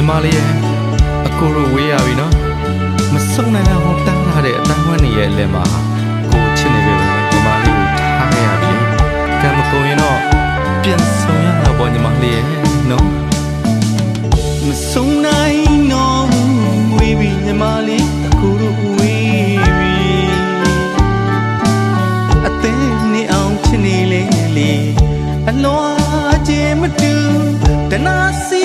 မာလေးရဲ့အကိုတို့ဝေးရပြီနော်မစုံနိုင်အောင်တားထားတဲ့အတန်းဝန်းနေရဲ့အလယ်မှာကိုချစ်နေပြီပဲညီမလေးကိုထားခဲ့ရပြီကံမကုန်ရင်တော့ပြန်ဆောင်ရတာပေါ့ညီမလေးရဲ့နော်မစုံနိုင်တော့ဝေးပြီညီမလေးအကိုတို့ဝေးပြီအသေးနေအောင်ချစ်နေလေလေအလွားခြင်းမတူတနာစီ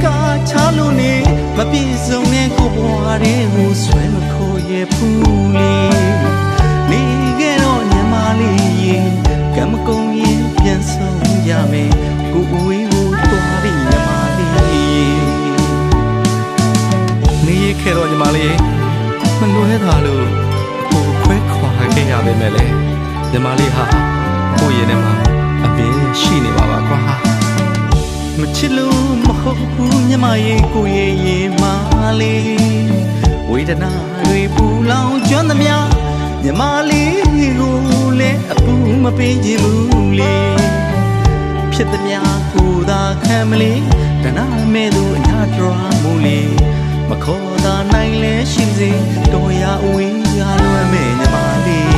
ကချာလို့နေမပြေဆုံးတဲ့ကိုဘွားတွေကိုဆွဲမခိုးရဘူးလေနေခဲ့တော့ညီမလေးရေကံမကုန်ရင်ပြန်ဆုံးရမယ်ကိုအဝေးကိုသွားပြီးညီမလေးနေခဲ့တော့ညီမလေးမလွဲတာလို့ကိုခွဲခွာခဲ့ရပေမဲ့လေညီမလေးဟာကိုရဲ့ထဲမှာအပင်ရှိနေပါကွာမချစ်လို့မဟုတ်ဘူးညီမရဲ့ကိုရဲ့ရင်မလေးဝေဒနာတွေပူလောင်ကျွမ်းသမျှညီမလေးကိုလည်းအပူမပေးချင်ဘူးလေဖြစ်သမျှကိုသာခံမလေးတနာမဲ့သူအညာတော်မူလေမခေါ်သာနိုင်လဲရှိစေတော်ရအဝေးရလွယ်မဲ့ညီမလေး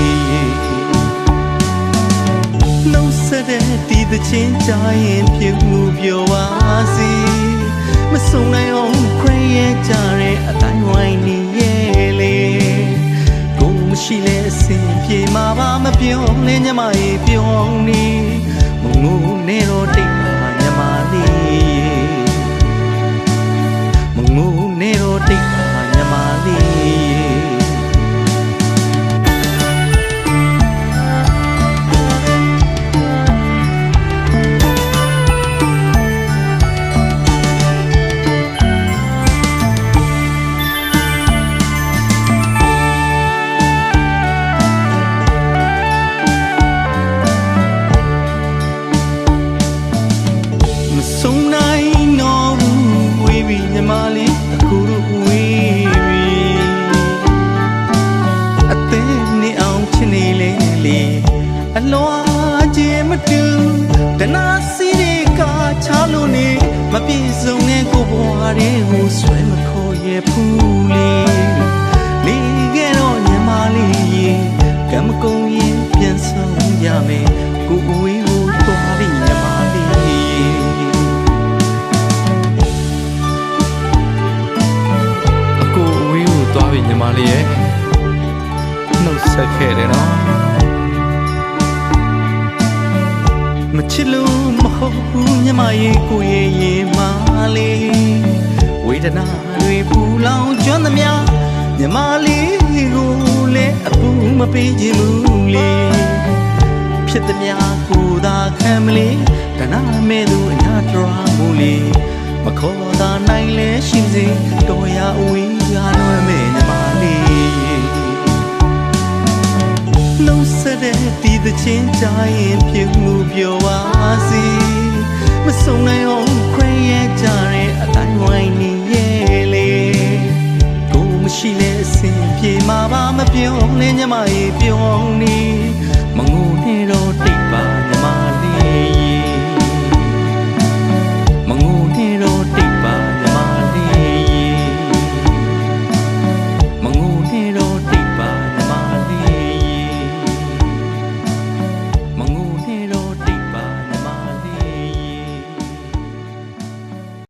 နှုတ်ဆက်တဲ့ဒီသချင်းကြရင်ပြုံးမှုပြောပါစေမဆုံးနိုင်အောင်ခရရဲ့ကြတဲ့အတိုင်းဝိုင်းနေရဲ့လေကိုမရှိလဲအစင်ပြေမှာပါမပြောလဲညီမရဲ့ပြောနေမငိုနေတော့တိတ်ပါညီမလေးမငိုနေတော့တိတ်ပါညီမလေးဆုံးနိုင်တော့ဝေးပြီညီမလေးအခုတို့ဝေးပြီအသေးနေအောင်ချစ်နေလေလေအလွားခြင်းမတူတနာစီကချာလို့နေမပြေဆုံးတဲ့ကိုဘွားတွေကိုဆွဲမခေါ်ရဘူးလေနေခဲ့တော့ညီမလေးရေကံမကုန်ရင်ပြန်ဆုံးရမယ်ကိုအဝေးကိုသွားပြီးညီမလေးသွားပြီညီမလေးရဲ့နှုတ်ဆက်ခဲ့တယ်နော်မချစ်လို့မဟုတ်ဘူးညီမရဲ့ကိုရဲ့ရင်မလေးဝေဒနာတွေပူလောင်ကျွမ်းသမျှညီမလေးကိုလည်းအပူမပေးချင်ဘူးလေဖြစ်သမျှကိုသာခံမလေးတနာမဲ့သူအညာတော်မူလေမခေါ်သာနိုင်လဲရှိစေတော်ရအဝေးရလွယ်မဲ့ညီမလေးလုံးဆက်တဲ့ဒီသချင်းကြရင်ပြုံးမှုပြောပါစေမဆုံးနိုင်အောင်ခ